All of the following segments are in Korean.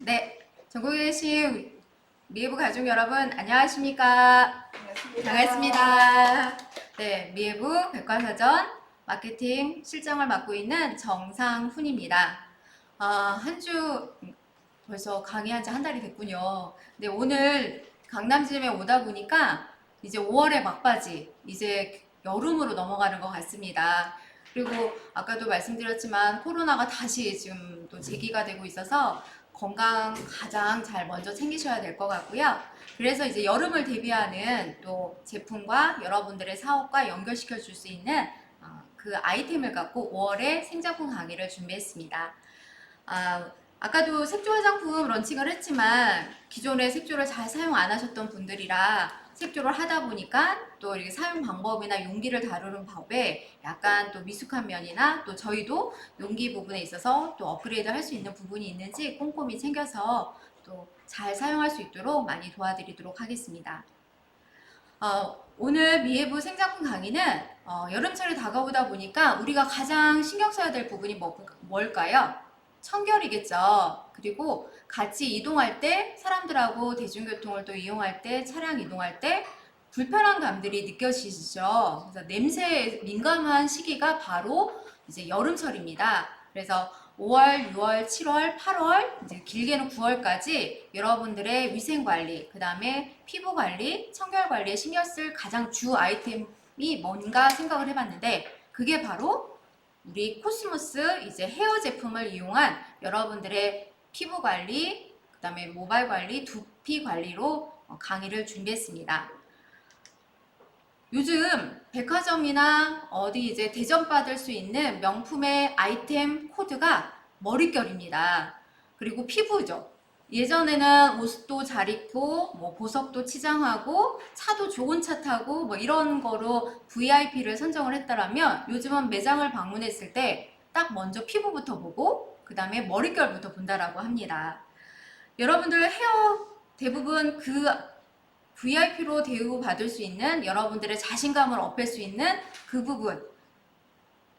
네, 전국에 계신 미에부 가족 여러분 안녕하십니까? 반갑습니다. 네, 미에부 백과사전 마케팅 실장을 맡고 있는 정상훈입니다. 한 주 벌써 강의한 지 한 달이 됐군요. 네, 오늘 강남짐에 오다 보니까 이제 5월의 막바지, 이제 여름으로 넘어가는 것 같습니다. 그리고 아까도 말씀드렸지만 코로나가 다시 지금 또 재기가 되고 있어서 건강 가장 잘 먼저 챙기셔야 될 것 같고요. 그래서 이제 여름을 대비하는 또 제품과 여러분들의 사업과 연결시켜 줄 수 있는 그 아이템을 갖고 5월에 생제품 강의를 준비했습니다. 아까도 색조 화장품 런칭을 했지만 기존에 색조를 잘 사용 안 하셨던 분들이라 색조를 하다 보니까 또 이렇게 사용 방법이나 용기를 다루는 법에 약간 또 미숙한 면이나 또 저희도 용기 부분에 있어서 또 업그레이드 할 수 있는 부분이 있는지 꼼꼼히 챙겨서 또 잘 사용할 수 있도록 많이 도와드리도록 하겠습니다. 오늘 미해부 생작품 강의는 여름철이 다가오다 보니까 우리가 가장 신경 써야 될 부분이 뭘까요? 청결이겠죠. 그리고 같이 이동할 때 사람들하고 대중교통을 또 이용할 때 차량 이동할 때 불편한 감들이 느껴지시죠. 그래서 냄새에 민감한 시기가 바로 이제 여름철입니다. 그래서 5월, 6월, 7월, 8월, 이제 길게는 9월까지 여러분들의 위생관리, 그 다음에 피부관리, 청결관리에 신경 쓸 가장 주 아이템이 뭔가 생각을 해봤는데 그게 바로 우리 코스모스 이제 헤어 제품을 이용한 여러분들의 피부 관리, 그 다음에 모발 관리, 두피 관리로 강의를 준비했습니다. 요즘 백화점이나 어디 이제 대접받을 수 있는 명품의 아이템 코드가 머릿결입니다. 그리고 피부죠. 예전에는 옷도 잘 입고 뭐 보석도 치장하고 차도 좋은 차 타고 뭐 이런 거로 VIP를 선정을 했다라면 요즘은 매장을 방문했을 때 딱 먼저 피부부터 보고 그 다음에 머릿결부터 본다라고 합니다. 여러분들 헤어 대부분 그 VIP로 대우받을 수 있는 여러분들의 자신감을 업힐 수 있는 그 부분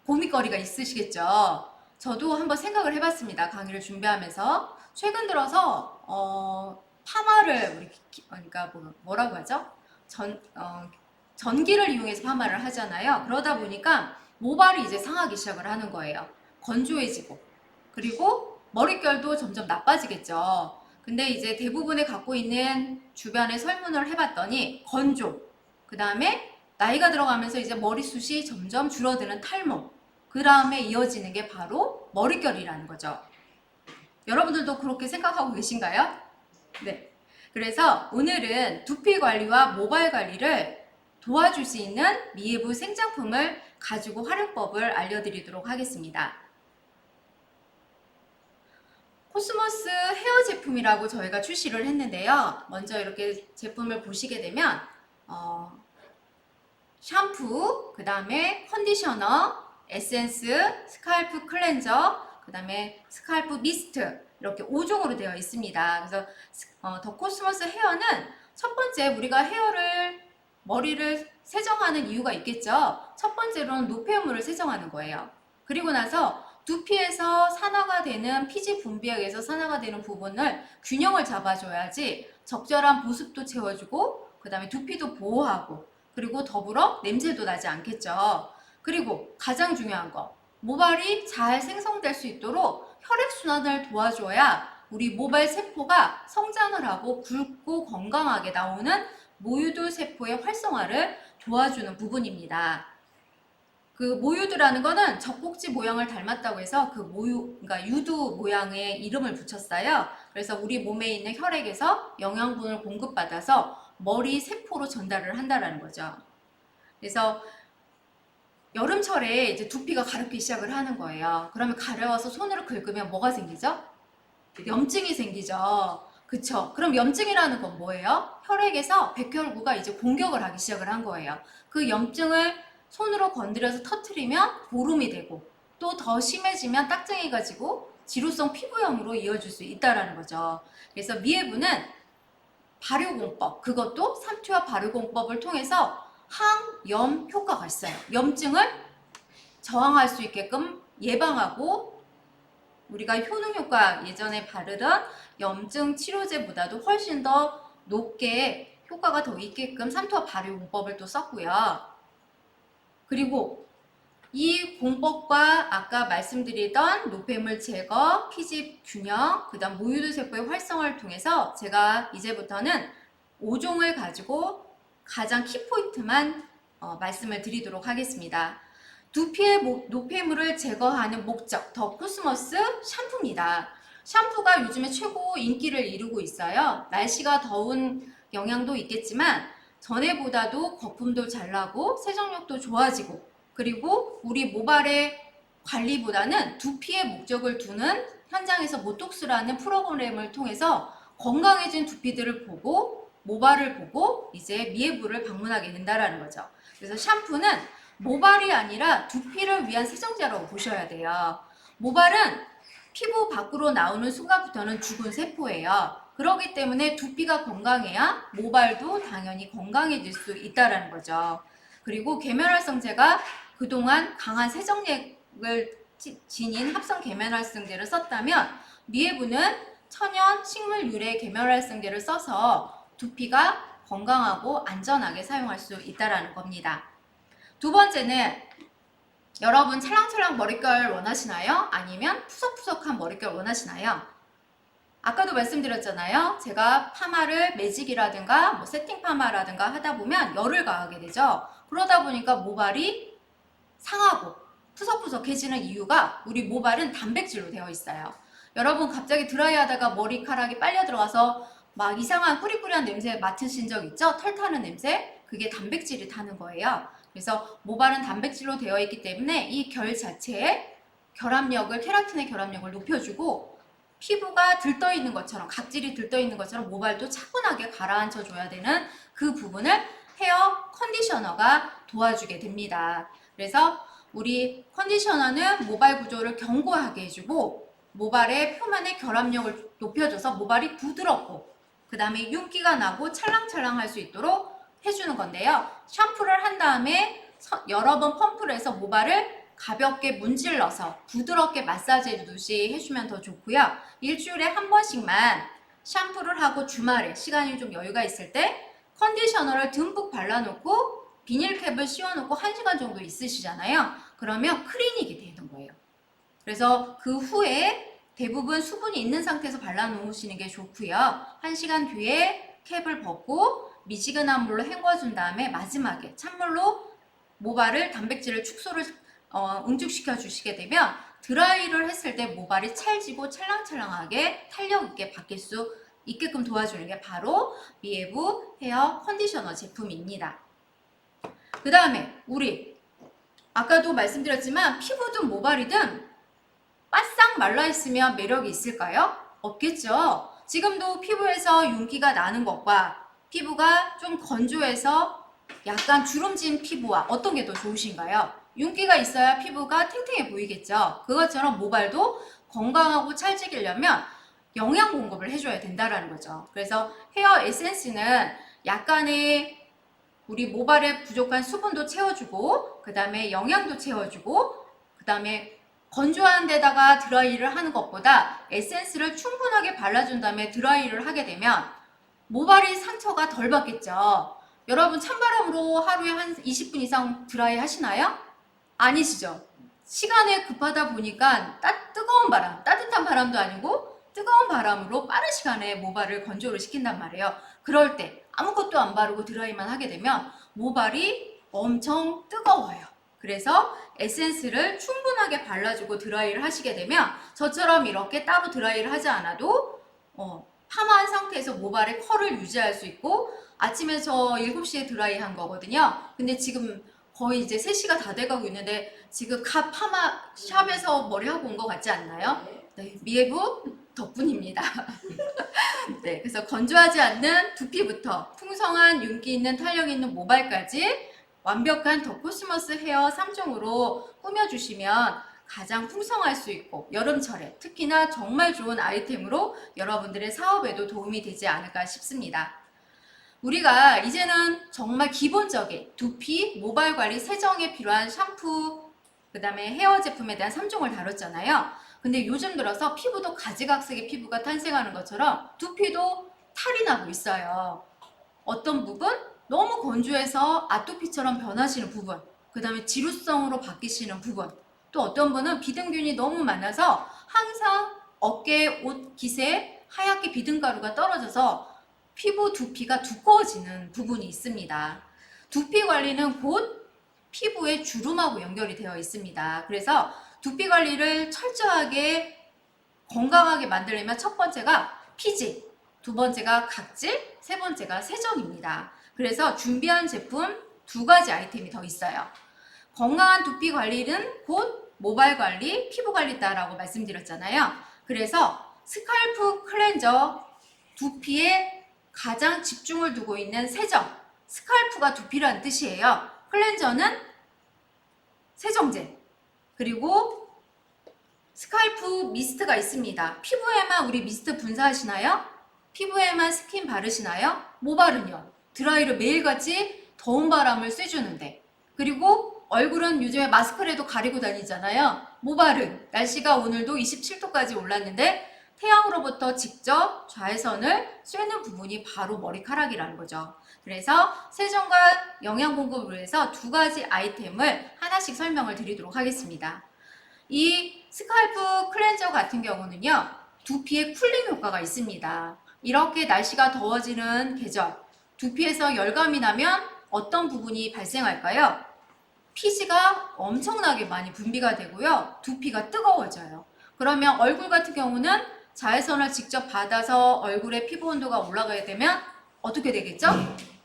고민거리가 있으시겠죠. 저도 한번 생각을 해봤습니다. 강의를 준비하면서 최근 들어서 파마를 우리 그러니까 뭐라고 하죠? 전기를 이용해서 파마를 하잖아요. 그러다 보니까 모발이 이제 상하기 시작을 하는 거예요. 건조해지고 그리고 머릿결도 점점 나빠지겠죠. 근데 이제 대부분의 갖고 있는 주변에 설문을 해봤더니 건조, 그 다음에 나이가 들어가면서 이제 머리숱이 점점 줄어드는 탈모, 그 다음에 이어지는 게 바로 머릿결이라는 거죠. 여러분들도 그렇게 생각하고 계신가요? 네. 그래서 오늘은 두피 관리와 모발 관리를 도와줄 수 있는 미에부 생장품을 가지고 활용법을 알려드리도록 하겠습니다. 코스모스 헤어 제품이라고 저희가 출시를 했는데요. 먼저 이렇게 제품을 보시게 되면 샴푸, 그 다음에 컨디셔너, 에센스, 스칼프 클렌저, 그 다음에 스칼프 미스트 이렇게 5종으로 되어 있습니다. 그래서 더 코스모스 헤어는 첫 번째 우리가 머리를 세정하는 이유가 있겠죠. 첫 번째로는 노폐물을 세정하는 거예요. 그리고 나서 두피에서 산화가 되는 피지 분비에 의해서 산화가 되는 부분을 균형을 잡아줘야지 적절한 보습도 채워주고 그 다음에 두피도 보호하고 그리고 더불어 냄새도 나지 않겠죠. 그리고 가장 중요한 거 모발이 잘 생성될 수 있도록 혈액순환을 도와줘야 우리 모발 세포가 성장을 하고 굵고 건강하게 나오는 모유두 세포의 활성화를 도와주는 부분입니다. 그 모유두라는 거는 젖꼭지 모양을 닮았다고 해서 그 그러니까 유두 모양의 이름을 붙였어요. 그래서 우리 몸에 있는 혈액에서 영양분을 공급받아서 머리 세포로 전달을 한다라는 거죠. 그래서 여름철에 이제 두피가 가렵기 시작을 하는 거예요. 그러면 가려워서 손으로 긁으면 뭐가 생기죠? 염증이 생기죠. 그쵸? 그럼 염증이라는 건 뭐예요? 혈액에서 백혈구가 이제 공격을 하기 시작을 한 거예요. 그 염증을 손으로 건드려서 터트리면 보름이 되고 또 더 심해지면 딱쟁이가 지고 지루성 피부염으로 이어질 수 있다는 거죠. 그래서 미해부는 발효공법, 그것도 삼투압 발효공법을 통해서 항염 효과가 있어요. 염증을 저항할 수 있게끔 예방하고 우리가 효능 효과 예전에 바르던 염증 치료제보다도 훨씬 더 높게 효과가 더 있게끔 삼투압 발효 공법을 또 썼고요. 그리고 이 공법과 아까 말씀드리던 노폐물 제거, 피집 균형, 그 다음 모유도 세포의 활성화를 통해서 제가 이제부터는 5종을 가지고 가장 키포인트만 말씀을 드리도록 하겠습니다. 두피의 노폐물을 제거하는 목적, 더 코스모스 샴푸입니다. 샴푸가 요즘에 최고 인기를 이루고 있어요. 날씨가 더운 영향도 있겠지만 전에보다도 거품도 잘 나고 세정력도 좋아지고, 그리고 우리 모발의 관리보다는 두피의 목적을 두는 현장에서 보톡스라는 프로그램을 통해서 건강해진 두피들을 보고 모발을 보고 이제 미에부를 방문하게 된다는 거죠. 그래서 샴푸는 모발이 아니라 두피를 위한 세정제라고 보셔야 돼요. 모발은 피부 밖으로 나오는 순간부터는 죽은 세포예요. 그렇기 때문에 두피가 건강해야 모발도 당연히 건강해질 수 있다는 거죠. 그리고 계면활성제가 그동안 강한 세정력을 지닌 합성 계면활성제를 썼다면 미에부는 천연 식물 유래 계면활성제를 써서 두피가 건강하고 안전하게 사용할 수 있다는 겁니다. 두 번째는 여러분 찰랑찰랑 머릿결 원하시나요? 아니면 푸석푸석한 머릿결 원하시나요? 아까도 말씀드렸잖아요. 제가 파마를 매직이라든가 뭐 세팅 파마라든가 하다 보면 열을 가하게 되죠. 그러다 보니까 모발이 상하고 푸석푸석해지는 이유가 우리 모발은 단백질로 되어 있어요. 여러분 갑자기 드라이 하다가 머리카락이 빨려 들어가서 막 이상한 꾸리꾸리한 냄새 맡으신 적 있죠? 털 타는 냄새? 그게 단백질이 타는 거예요. 그래서 모발은 단백질로 되어 있기 때문에 이 결 자체에 결합력을, 케라틴의 결합력을 높여주고 피부가 들떠 있는 것처럼, 각질이 들떠 있는 것처럼 모발도 차분하게 가라앉혀 줘야 되는 그 부분을 헤어 컨디셔너가 도와주게 됩니다. 그래서 우리 컨디셔너는 모발 구조를 견고하게 해주고 모발의 표면의 결합력을 높여줘서 모발이 부드럽고 그 다음에 윤기가 나고 찰랑찰랑 할 수 있도록 해주는 건데요. 샴푸를 한 다음에 여러 번 펌프를 해서 모발을 가볍게 문질러서 부드럽게 마사지 해주듯이 해주면 더 좋고요. 일주일에 한 번씩만 샴푸를 하고 주말에 시간이 좀 여유가 있을 때 컨디셔너를 듬뿍 발라놓고 비닐캡을 씌워놓고 1시간 정도 있으시잖아요. 그러면 클리닉이 되는 거예요. 그래서 그 후에 대부분 수분이 있는 상태에서 발라놓으시는 게 좋고요. 1시간 뒤에 캡을 벗고 미지근한 물로 헹궈준 다음에 마지막에 찬물로 모발을 단백질을 축소를 응축시켜 주시게 되면 드라이를 했을 때 모발이 찰지고 찰랑찰랑하게 탄력 있게 바뀔 수 있게끔 도와주는 게 바로 미에부 헤어 컨디셔너 제품입니다. 그 다음에 우리 아까도 말씀드렸지만 피부든 모발이든 바싹 말라있으면 매력이 있을까요? 없겠죠. 지금도 피부에서 윤기가 나는 것과 피부가 좀 건조해서 약간 주름진 피부와 어떤 게 더 좋으신가요? 윤기가 있어야 피부가 탱탱해 보이겠죠. 그것처럼 모발도 건강하고 찰지기려면 영양 공급을 해줘야 된다는 거죠. 그래서 헤어 에센스는 약간의 우리 모발에 부족한 수분도 채워주고 그 다음에 영양도 채워주고 그 다음에 건조한 데다가 드라이를 하는 것보다 에센스를 충분하게 발라준 다음에 드라이를 하게 되면 모발이 상처가 덜 받겠죠. 여러분 찬바람으로 하루에 한 20분 이상 드라이 하시나요? 아니시죠? 시간에 급하다 보니까 뜨거운 바람, 따뜻한 바람도 아니고 뜨거운 바람으로 빠른 시간에 모발을 건조를 시킨단 말이에요. 그럴 때 아무것도 안 바르고 드라이만 하게 되면 모발이 엄청 뜨거워요. 그래서 에센스를 충분하게 발라주고 드라이를 하시게 되면 저처럼 이렇게 따로 드라이를 하지 않아도 파마한 상태에서 모발의 컬을 유지할 수 있고 아침에 저 7시에 드라이 한 거거든요. 근데 지금 거의 이제 3시가 다 돼가고 있는데 지금 갓 파마 샵에서 머리 하고 온 것 같지 않나요? 네, 미에부 덕분입니다. 네, 그래서 건조하지 않는 두피부터 풍성한 윤기 있는 탄력 있는 모발까지 완벽한 더 코스모스 헤어 3종으로 꾸며주시면 가장 풍성할 수 있고 여름철에 특히나 정말 좋은 아이템으로 여러분들의 사업에도 도움이 되지 않을까 싶습니다. 우리가 이제는 정말 기본적인 두피, 모발 관리, 세정에 필요한 샴푸, 그 다음에 헤어 제품에 대한 3종을 다뤘잖아요. 근데 요즘 들어서 피부도 가지각색의 피부가 탄생하는 것처럼 두피도 탈이 나고 있어요. 어떤 부분? 너무 건조해서 아토피처럼 변하시는 부분, 그 다음에 지루성으로 바뀌시는 부분, 또 어떤 분은 비듬균이 너무 많아서 항상 어깨, 옷, 깃에 하얗게 비듬가루가 떨어져서 피부 두피가 두꺼워지는 부분이 있습니다. 두피 관리는 곧 피부의 주름하고 연결이 되어 있습니다. 그래서 두피 관리를 철저하게 건강하게 만들려면 첫 번째가 피지, 두 번째가 각질, 세 번째가 세정입니다. 그래서 준비한 제품 두 가지 아이템이 더 있어요. 건강한 두피 관리는 곧 모발 관리, 피부 관리다라고 말씀드렸잖아요. 그래서 스칼프 클렌저, 두피에 가장 집중을 두고 있는 세정, 스칼프가 두피라는 뜻이에요. 클렌저는 세정제, 그리고 스칼프 미스트가 있습니다. 피부에만 우리 미스트 분사하시나요? 피부에만 스킨 바르시나요? 모발은요? 드라이를 매일같이 더운 바람을 쐬주는데, 그리고 얼굴은 요즘에 마스크라도 가리고 다니잖아요. 모발은 날씨가 오늘도 27도까지 올랐는데 태양으로부터 직접 자외선을 쐬는 부분이 바로 머리카락이라는 거죠. 그래서 세정과 영양 공급을 위해서 두 가지 아이템을 하나씩 설명을 드리도록 하겠습니다. 이 스칼프 클렌저 같은 경우는요, 두피에 쿨링 효과가 있습니다. 이렇게 날씨가 더워지는 계절, 두피에서 열감이 나면 어떤 부분이 발생할까요? 피지가 엄청나게 많이 분비가 되고요, 두피가 뜨거워져요. 그러면 얼굴 같은 경우는 자외선을 직접 받아서 얼굴의 피부 온도가 올라가게 되면 어떻게 되겠죠?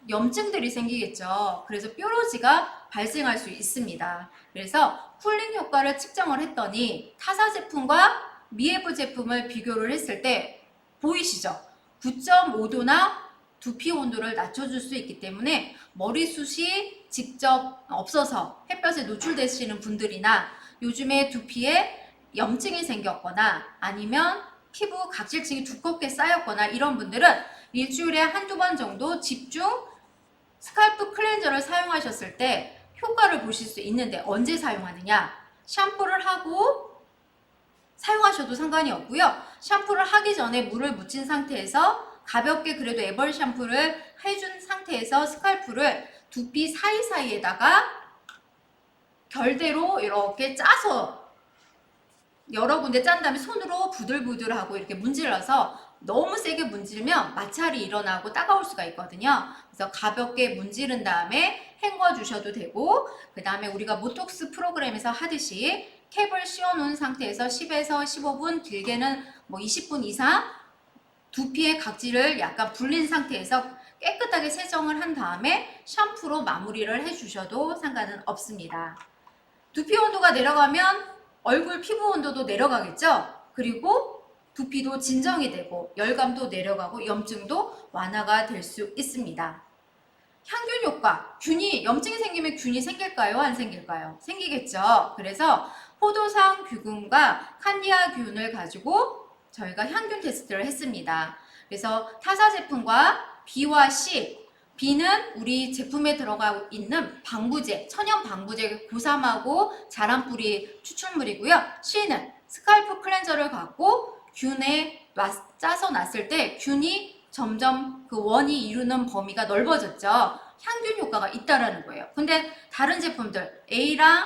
염증들이 생기겠죠. 그래서 뾰루지가 발생할 수 있습니다. 그래서 쿨링 효과를 측정을 했더니 타사 제품과 미에브 제품을 비교를 했을 때 보이시죠? 9.5도나 두피 온도를 낮춰줄 수 있기 때문에 머리숱이 직접 없어서 햇볕에 노출되시는 분들이나 요즘에 두피에 염증이 생겼거나 아니면 피부 각질층이 두껍게 쌓였거나 이런 분들은 일주일에 한두 번 정도 집중 스칼프 클렌저를 사용하셨을 때 효과를 보실 수 있는데 언제 사용하느냐? 샴푸를 하고 사용하셔도 상관이 없고요. 샴푸를 하기 전에 물을 묻힌 상태에서 가볍게 그래도 에벌 샴푸를 해준 상태에서 스칼프를 두피 사이사이에다가 결대로 이렇게 짜서 여러 군데 짠 다음에 손으로 부들부들하고 이렇게 문질러서 너무 세게 문지르면 마찰이 일어나고 따가울 수가 있거든요. 그래서 가볍게 문지른 다음에 헹궈 주셔도 되고, 그 다음에 우리가 모톡스 프로그램에서 하듯이 캡을 씌워 놓은 상태에서 10에서 15분, 길게는 뭐 20분 이상 두피의 각질을 약간 불린 상태에서 깨끗하게 세정을 한 다음에 샴푸로 마무리를 해주셔도 상관은 없습니다. 두피 온도가 내려가면 얼굴 피부 온도도 내려가겠죠? 그리고 두피도 진정이 되고 열감도 내려가고 염증도 완화가 될 수 있습니다. 향균 효과, 염증이 생기면 균이 생길까요? 안 생길까요? 생기겠죠? 그래서 포도상 균과 칸디아균을 가지고 저희가 향균 테스트를 했습니다. 그래서 타사 제품과 B와 C, B는 우리 제품에 들어가 있는 방부제, 천연 방부제 고삼하고 자란뿌리 추출물이고요. C는 스칼프 클렌저를 갖고 균에 짜서 놨을 때 균이 점점 그 원이 이루는 범위가 넓어졌죠. 향균 효과가 있다라는 거예요. 근데 다른 제품들 A랑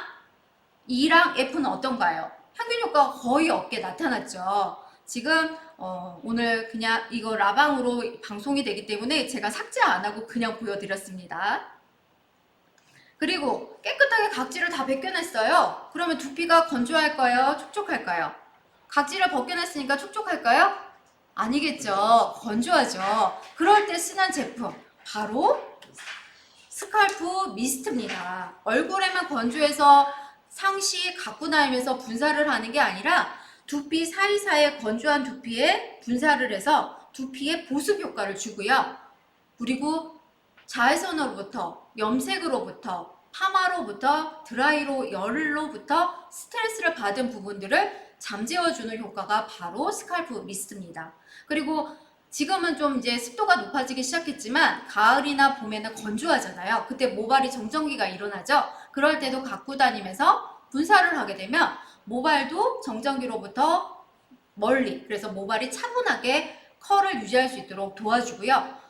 E랑 F는 어떤가요? 향균 효과가 거의 없게 나타났죠. 지금 오늘 그냥 이거 라방으로 방송이 되기 때문에 제가 삭제 안 하고 그냥 보여드렸습니다. 그리고 깨끗하게 각질을 다 벗겨냈어요. 그러면 두피가 건조할까요? 촉촉할까요? 각질을 벗겨냈으니까 촉촉할까요? 아니겠죠. 건조하죠. 그럴 때 쓰는 제품 바로 스칼프 미스트입니다. 얼굴에만 건조해서 상시 갖고 다니면서 분사를 하는 게 아니라 두피 사이사이에 건조한 두피에 분사를 해서 두피에 보습 효과를 주고요. 그리고 자외선으로부터, 염색으로부터, 파마로부터, 드라이로, 열로부터 스트레스를 받은 부분들을 잠재워주는 효과가 바로 스칼프 미스트입니다. 그리고 지금은 좀 이제 습도가 높아지기 시작했지만 가을이나 봄에는 건조하잖아요. 그때 모발이 정전기가 일어나죠. 그럴 때도 갖고 다니면서 분사를 하게 되면 모발도 정전기로부터 멀리, 그래서 모발이 차분하게 컬을 유지할 수 있도록 도와주고요.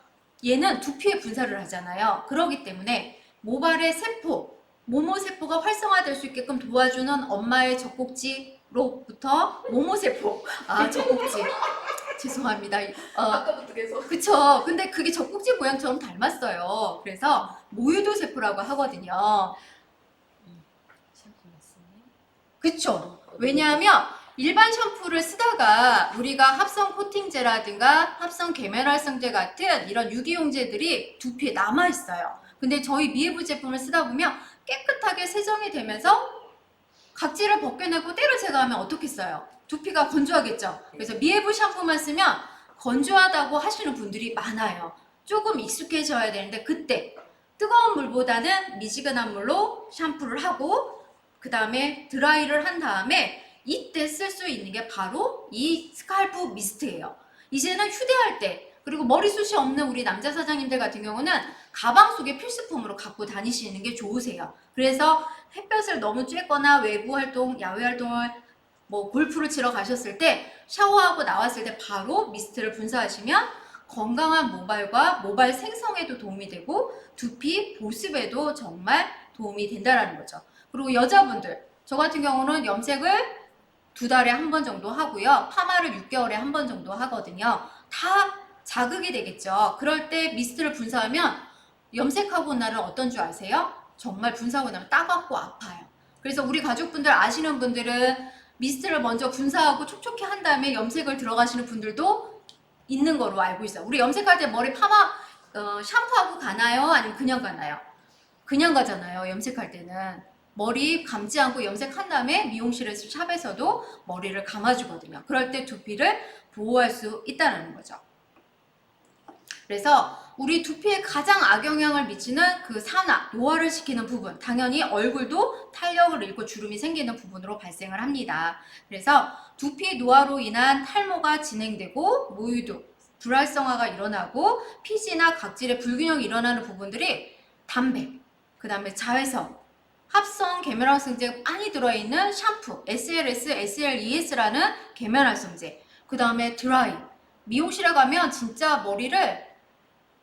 얘는 두피에 분사를 하잖아요. 그렇기 때문에 모발의 세포, 모모세포가 활성화될 수 있게끔 도와주는 엄마의 젖꼭지로부터 모모세포, 젖꼭지. 죄송합니다. 아까부터 계속. 그쵸. 근데 그게 젖꼭지 모양처럼 닮았어요. 그래서 모유도 세포라고 하거든요. 그쵸. 왜냐하면 일반 샴푸를 쓰다가 우리가 합성 코팅제라든가 합성 계면활성제 같은 이런 유기용제들이 두피에 남아있어요. 근데 저희 미에브 제품을 쓰다 보면 깨끗하게 세정이 되면서 각질을 벗겨내고 때를 제거하면 어떻겠어요? 두피가 건조하겠죠. 그래서 미에브 샴푸만 쓰면 건조하다고 하시는 분들이 많아요. 조금 익숙해져야 되는데 그때 뜨거운 물보다는 미지근한 물로 샴푸를 하고 그 다음에 드라이를 한 다음에 이때 쓸 수 있는 게 바로 이 스칼프 미스트예요. 이제는 휴대할 때 그리고 머리숱이 없는 우리 남자 사장님들 같은 경우는 가방 속에 필수품으로 갖고 다니시는 게 좋으세요. 그래서 햇볕을 너무 쬐거나 외부 활동, 야외 활동을 뭐 골프를 치러 가셨을 때 샤워하고 나왔을 때 바로 미스트를 분사하시면 건강한 모발과 모발 생성에도 도움이 되고 두피 보습에도 정말 도움이 된다는 거죠. 그리고 여자분들, 저 같은 경우는 염색을 2달에 한 번 정도 하고요. 파마를 6개월에 한 번 정도 하거든요. 다 자극이 되겠죠. 그럴 때 미스트를 분사하면 염색하고 나는 어떤 줄 아세요? 정말 분사하고 나면 따갑고 아파요. 그래서 우리 가족분들 아시는 분들은 미스트를 먼저 분사하고 촉촉히 한 다음에 염색을 들어가시는 분들도 있는 거로 알고 있어요. 우리 염색할 때 머리 파마 샴푸하고 가나요? 아니면 그냥 가나요? 그냥 가잖아요. 염색할 때는. 머리 감지 않고 염색한 다음에 미용실에서 샵에서도 머리를 감아주거든요. 그럴 때 두피를 보호할 수 있다는 거죠. 그래서 우리 두피에 가장 악영향을 미치는 그 산화, 노화를 시키는 부분, 당연히 얼굴도 탄력을 잃고 주름이 생기는 부분으로 발생을 합니다. 그래서 두피 노화로 인한 탈모가 진행되고 모유도, 불활성화가 일어나고 피지나 각질의 불균형이 일어나는 부분들이 담배, 그 다음에 자외선, 합성 계면활성제가 많이 들어있는 샴푸, SLS, SLES라는 계면활성제, 그 다음에 드라이, 미용실에 가면 진짜 머리를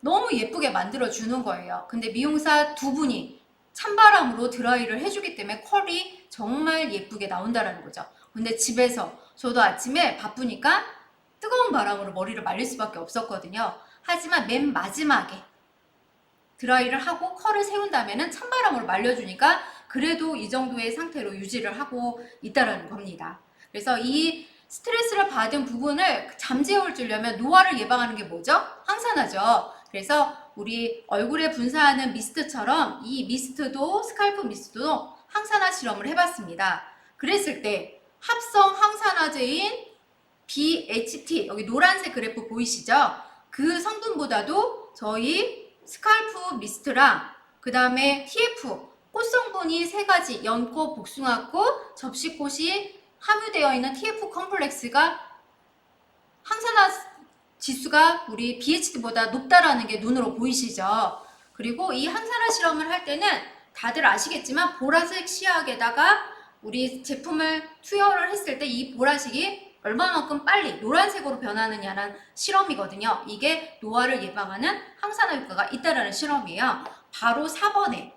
너무 예쁘게 만들어주는 거예요. 근데 미용사 2분이 찬바람으로 드라이를 해주기 때문에 컬이 정말 예쁘게 나온다는 거죠. 근데 집에서 저도 아침에 바쁘니까 뜨거운 바람으로 머리를 말릴 수밖에 없었거든요. 하지만 맨 마지막에 드라이를 하고 컬을 세운 다음에는 찬바람으로 말려주니까 그래도 이 정도의 상태로 유지를 하고 있다는 겁니다. 그래서 이 스트레스를 받은 부분을 잠재워 주려면 노화를 예방하는 게 뭐죠? 항산화죠. 그래서 우리 얼굴에 분사하는 미스트처럼 이 미스트도 스칼프 미스트도 항산화 실험을 해봤습니다. 그랬을 때 합성 항산화제인 BHT, 여기 노란색 그래프 보이시죠? 그 성분보다도 저희 스칼프 미스트랑 그 다음에 TF, 꽃 성분이 3가지, 연꽃, 복숭아꽃, 접시꽃이 함유되어 있는 TF 컴플렉스가 항산화 지수가 우리 BHT보다 높다라는 게 눈으로 보이시죠? 그리고 이 항산화 실험을 할 때는 다들 아시겠지만 보라색 시약에다가 우리 제품을 투여를 했을 때 이 보라색이 얼마만큼 빨리 노란색으로 변하느냐는 실험이거든요. 이게 노화를 예방하는 항산화 효과가 있다라는 실험이에요. 바로 4번에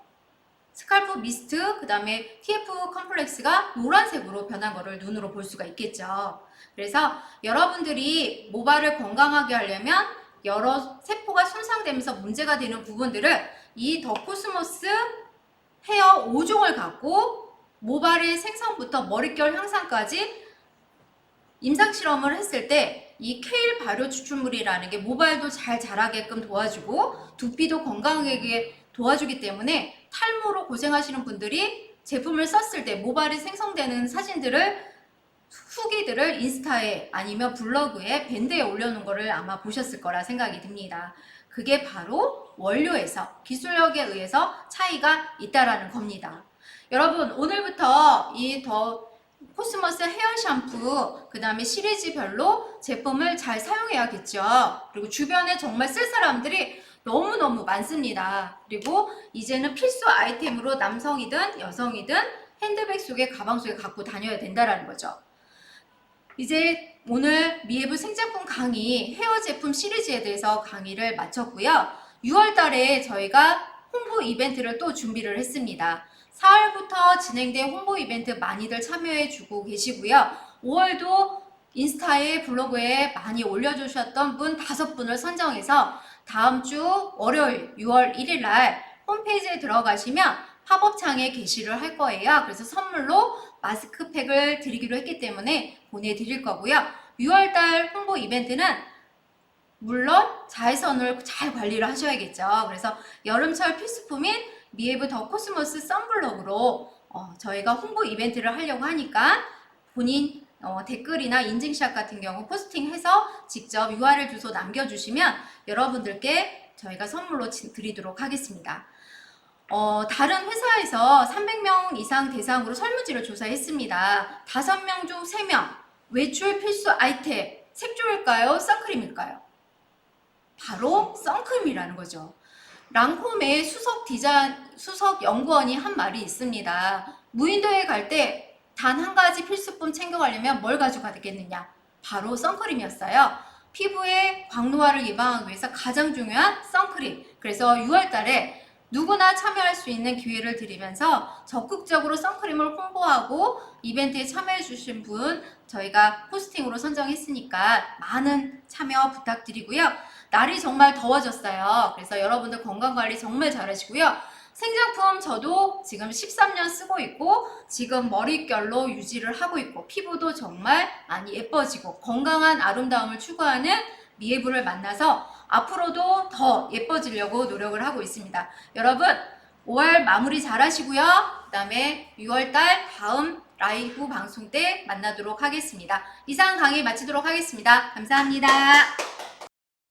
스칼프 미스트, 그 다음에 TF 컴플렉스가 노란색으로 변한 거를 눈으로 볼 수가 있겠죠. 그래서 여러분들이 모발을 건강하게 하려면 여러 세포가 손상되면서 문제가 되는 부분들을 이 더 코스모스 헤어 5종을 갖고 모발의 생성부터 머릿결 향상까지 임상실험을 했을 때 이 케일 발효 추출물이라는 게 모발도 잘 자라게끔 도와주고 두피도 건강하게 도와주기 때문에 탈모로 고생하시는 분들이 제품을 썼을 때 모발이 생성되는 사진들을 후기들을 인스타에 아니면 블로그에 밴드에 올려놓은 거를 아마 보셨을 거라 생각이 듭니다. 그게 바로 원료에서 기술력에 의해서 차이가 있다라는 겁니다. 여러분 오늘부터 이 더 코스모스 헤어 샴푸 그 다음에 시리즈별로 제품을 잘 사용해야겠죠. 그리고 주변에 정말 쓸 사람들이 너무너무 많습니다. 그리고 이제는 필수 아이템으로 남성이든 여성이든 핸드백 속에 가방 속에 갖고 다녀야 된다라는 거죠. 이제 오늘 미에브 생제품 강의 헤어 제품 시리즈에 대해서 강의를 마쳤고요. 6월 달에 저희가 홍보 이벤트를 또 준비를 했습니다. 4월부터 진행된 홍보 이벤트 많이들 참여해 주고 계시고요. 5월도 인스타에 블로그에 많이 올려주셨던 분 5분을 선정해서 다음 주 월요일 6월 1일 날 홈페이지에 들어가시면 팝업창에 게시를 할 거예요. 그래서 선물로 마스크팩을 드리기로 했기 때문에 보내드릴 거고요. 6월달 홍보 이벤트는 물론 자외선을 잘 관리를 하셔야겠죠. 그래서 여름철 필수품인 미에브 더 코스모스 선블록으로 저희가 홍보 이벤트를 하려고 하니까 본인 댓글이나 인증샷 같은 경우 포스팅해서 직접 URL 주소 남겨주시면 여러분들께 저희가 선물로 드리도록 하겠습니다. 다른 회사에서 300명 이상 대상으로 설문지를 조사했습니다. 5명 중 3명 외출 필수 아이템 색조일까요? 선크림일까요? 바로 선크림이라는 거죠. 랑콤의 수석 연구원이 한 말이 있습니다. 무인도에 갈 때 단 한 가지 필수품 챙겨가려면 뭘 가지고 가겠느냐? 바로 선크림이었어요. 피부의 광노화를 예방하기 위해서 가장 중요한 선크림. 그래서 6월 달에 누구나 참여할 수 있는 기회를 드리면서 적극적으로 선크림을 홍보하고 이벤트에 참여해 주신 분 저희가 포스팅으로 선정했으니까 많은 참여 부탁드리고요. 날이 정말 더워졌어요. 그래서 여러분들 건강관리 정말 잘하시고요. 생장품 저도 지금 13년 쓰고 있고 지금 머릿결로 유지를 하고 있고 피부도 정말 많이 예뻐지고 건강한 아름다움을 추구하는 미에브를 만나서 앞으로도 더 예뻐지려고 노력을 하고 있습니다. 여러분 5월 마무리 잘 하시고요. 그 다음에 6월달 다음 라이브 방송 때 만나도록 하겠습니다. 이상 강의 마치도록 하겠습니다. 감사합니다.